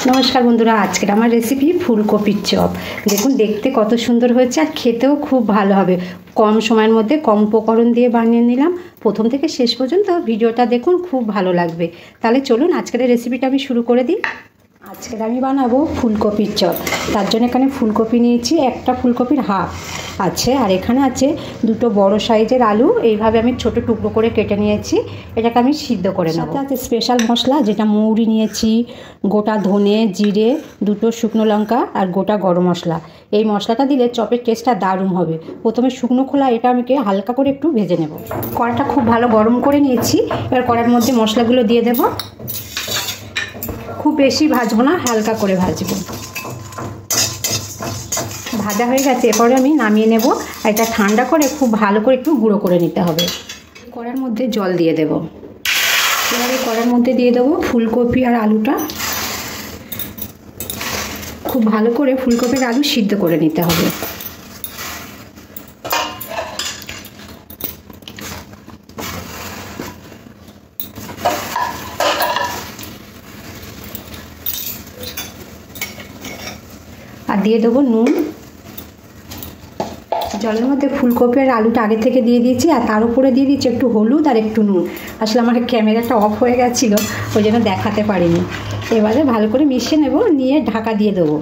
নমস্কার বন্ধুরা, আজকের আমার রেসিপি ফুলকপির চপ। দেখুন দেখতে কত সুন্দর হয়েছে আর খেতেও খুব ভালো হবে। কম সময়ের মধ্যে কম উপকরণ দিয়ে বানিয়ে নিলাম। প্রথম থেকে শেষ পর্যন্ত ভিডিওটা দেখুন, খুব ভালো লাগবে। তাহলে চলুন আজকের রেসিপিটা আমি শুরু করে দিই। আজকের আমি বানাবো ফুলকপির চপ। তার জন্য এখানে ফুলকপি নিয়েছি, একটা ফুলকপির হাফ আছে, আর এখানে আছে দুটো বড় সাইজের আলু। এইভাবে আমি ছোট টুকরো করে কেটে নিয়েছি। এটাকে আমি সিদ্ধ করে নেব। সাথে আছে স্পেশাল মশলা, যেটা মৌরি নিয়েছি, গোটা ধনে, জিরে, দুটো শুকনো লঙ্কা আর গোটা গরম মশলা। এই মশলাটা দিলে চপের টেস্টটা দারুণ হবে। প্রথমে শুকনো খোলা এটা আমি হালকা করে একটু ভেজে নেব। কড়াটা খুব ভালো গরম করে নিয়েছি। এবার কড়ার মধ্যে মশলাগুলো দিয়ে দেব। খুব বেশি ভাজবো না, হালকা করে ভাজবো। ভাজা হয়ে গেছে, এরপরে আমি নামিয়ে নেব। আর এটা ঠান্ডা করে খুব ভালো করে একটু গুঁড়ো করে নিতে হবে। কড়ার মধ্যে জল দিয়ে দেব। এবারে কড়ার মধ্যে দিয়ে দেবো ফুলকপি আর আলুটা। খুব ভালো করে ফুলকপির আলু সিদ্ধ করে নিতে হবে। আর দিয়ে দেবো নুন। জলের মধ্যে ফুলকপি আর আলুটা আগে থেকে দিয়ে দিয়েছি, আর তার উপরে দিয়ে দিচ্ছি একটু হলুদ আর একটু নুন। আসলে আমার ক্যামেরাটা অফ হয়ে গেছিলো, ওই জন্য দেখাতে পারিনি। এবারে ভালো করে মিশিয়ে নেব, নিয়ে ঢাকা দিয়ে দেবো।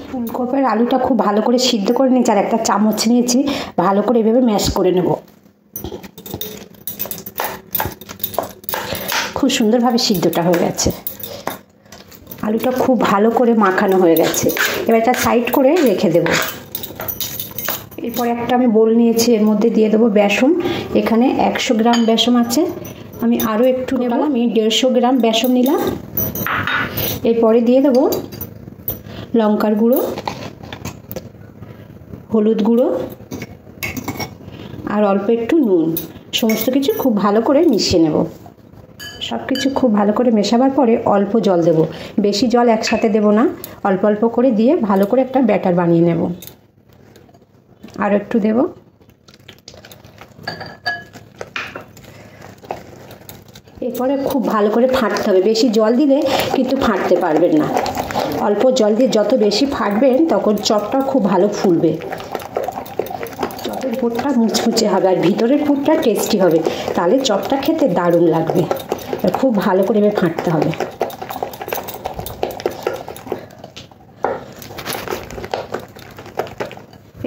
ফুলকপির আলুটা খুব ভালো করে সিদ্ধ করে নিয়েছি, আর একটা চামচ নিয়েছি, ভালো করে এভাবে ম্যাশ করে নেব। খুব সুন্দরভাবে সিদ্ধটা হয়ে গেছে। আলুটা খুব ভালো করে মাখানো হয়ে গেছে। এবার এটা সাইড করে রেখে দেব। এরপর একটা আমি বোল নিয়েছি, এর মধ্যে দিয়ে দেবো বেসন। এখানে 100 গ্রাম বেসন আছে, আমি আরও একটু নেব। আমি 150 গ্রাম বেসন নিলাম। এরপরে দিয়ে দেবো লঙ্কার গুঁড়ো, হলুদ গুঁড়ো আর অল্প একটু নুন। সমস্ত কিছু খুব ভালো করে মিশিয়ে নেব। সব কিছু খুব ভালো করে মেশাবার পরে অল্প জল দেব। বেশি জল একসাথে দেব না, অল্প অল্প করে দিয়ে ভালো করে একটা ব্যাটার বানিয়ে নেব। আর একটু দেব। এরপরে খুব ভালো করে ফাটতে হবে। বেশি জল দিলে কিন্তু ফাটতে পারবেন না। অল্প জল দিয়ে যত বেশি ফাটবেন তখন চপটা খুব ভালো ফুলবে। চপের পুরটা মুচমুচে হবে আর ভিতরের পুরটা টেস্টি হবে। তাহলে চপটা খেতে দারুণ লাগবে। খুব ভালো করে এবার ফাটতে হবে।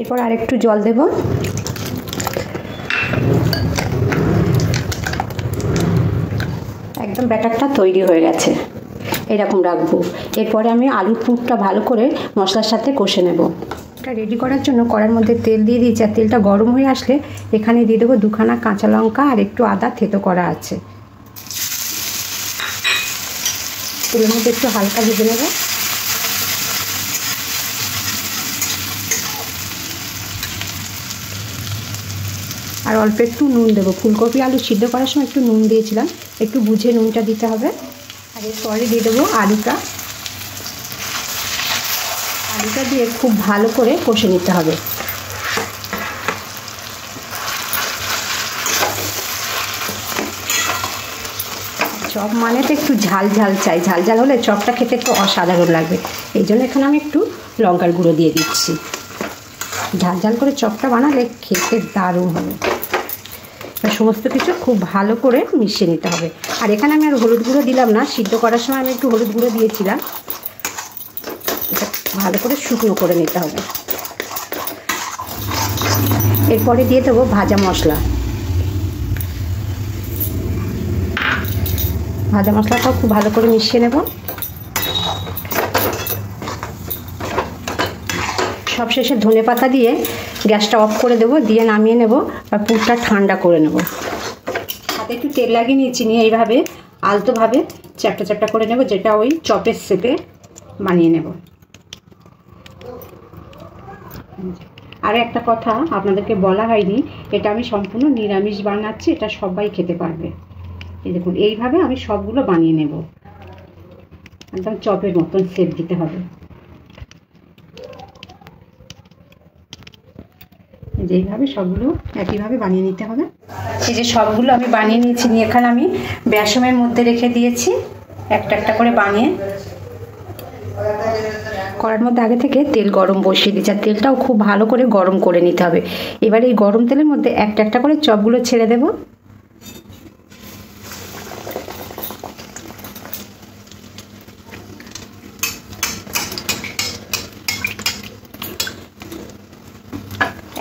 এরপর আরেকটু জল দেব। একদম ব্যাটারটা তৈরি হয়ে গেছে, এরকম রাখবো। এরপরে আমি আলুর পুরটা ভালো করে মশলার সাথে কষে নেব। এটা রেডি করার জন্য কড়ার মধ্যে তেল দিয়ে দিয়েছি, আর তেলটা গরম হয়ে আসলে এখানে দিয়ে দেবো 2খানা কাঁচা লঙ্কা আর একটু আদা থেতো করা আছে। তেলের মধ্যে একটু হালকা ভেজে নেব। আর অল্প একটু নুন দেবো। ফুলকপি আলু সিদ্ধ করার সময় একটু নুন দিয়েছিলাম, একটু বুঝে নুনটা দিতে হবে। আর এরপরে দিয়ে দেবো আলুটা। আলুটা দিয়ে খুব ভালো করে কষে নিতে হবে। চপ মানে তো একটু ঝাল ঝাল চাই। ঝাল ঝাল হলে চপটা খেতে একটু অসাধারণ লাগবে। এই জন্য এখানে আমি একটু লঙ্কার গুঁড়ো দিয়ে দিচ্ছি। ঝাল ঝাল করে চপটা বানালে খেতে দারুণ হবে। সমস্ত কিছু খুব ভালো করে মিশিয়ে নিতে হবে। আর এখানে আমি আর হলুদ গুঁড়ো দিলাম না, সিদ্ধ করার সময় আমি একটু হলুদ গুঁড়ো দিয়েছিলাম। এটা ভালো করে শুকনো করে নিতে হবে। এরপরে দিয়ে দেবো ভাজা মশলা। ভাজা মশলাটাও খুব ভালো করে মিশিয়ে নেব। সবশেষে ধনে পাতা দিয়ে গ্যাসটা অফ করে দেবো, দিয়ে নামিয়ে নেব। আর পুরটা ঠান্ডা করে নেব। হাতে একটু তেল লাগিয়ে নিয়েছি, নিয়ে এইভাবে আলতোভাবে চ্যাপটা চ্যাপটা করে নেব, যেটা ওই চপের শেপে বানিয়ে নেব। আর একটা কথা আপনাদেরকে বলা হয়নি, এটা আমি সম্পূর্ণ নিরামিষ বানাচ্ছি, এটা সবাই খেতে পারবে। এই দেখুন, এইভাবে আমি সবগুলো বানিয়ে নেব। একদম চপের মতন শেপ দিতে হবে। যেইভাবে সবগুলো একইভাবে বানিয়ে নিতে হবে। এই যে সবগুলো আমি বানিয়ে নিয়েছি, নিয়ে এখানে আমি বেসনের মধ্যে রেখে দিয়েছি একটা একটা করে বানিয়ে। কড়ার মধ্যে আগে থেকে তেল গরম বসিয়ে দিচ্ছি, আর তেলটাও খুব ভালো করে গরম করে নিতে হবে। এবার এই গরম তেলের মধ্যে একটা একটা করে চপগুলো ছেড়ে দেব।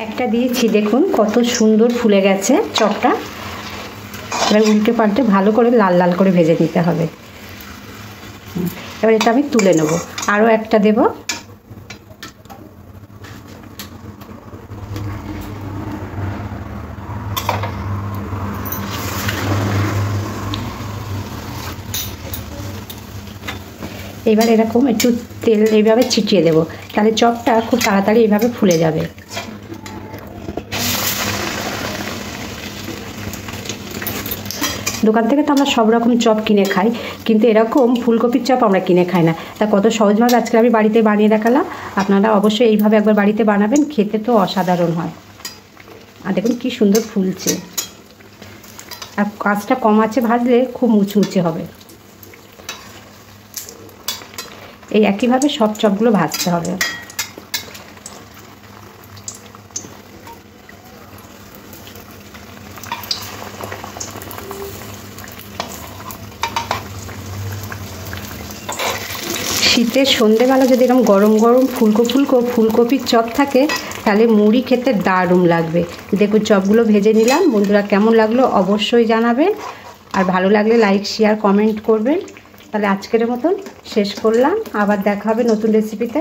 একটা দিয়েছি, দেখুন কত সুন্দর ফুলে গেছে চপটা। এবার উল্টে পাল্টে ভালো করে লাল লাল করে ভেজে নিতে হবে। এবার এটা আমি তুলে নেব। আরও একটা দেব। এবার এরকম একটু তেল এইভাবে ছিটিয়ে দেব, তাহলে চপটা খুব তাড়াতাড়ি এইভাবে ফুলে যাবে। দোকান থেকে তো আমরা সব রকম চপ কিনে খাই, কিন্তু এরকম ফুলকপির চপ আমরা কিনে খাই না। তা কত সহজভাবে আজকে আমি বাড়িতে বানিয়ে দেখালাম। আপনারা অবশ্যই এইভাবে একবার বাড়িতে বানাবেন, খেতে তো অসাধারণ হয়। আর দেখুন কি সুন্দর ফুলছে, আর কাঁচটা কম আছে ভাজলে খুব মুচমুচে হবে। এই একইভাবে সব চপগুলো ভাজতে হবে। শীতের সন্ধেবেলা যদি এরকম গরম গরম ফুলকো ফুলকপির চপ থাকে, তাহলে মুড়ি খেতে দারুণ লাগবে। দেখুন চপগুলো ভেজে নিলাম। বন্ধুরা কেমন লাগলো অবশ্যই জানাবেন, আর ভালো লাগলে লাইক শেয়ার কমেন্ট করবেন। তাহলে আজকের মতন শেষ করলাম, আবার দেখা হবে নতুন রেসিপিতে।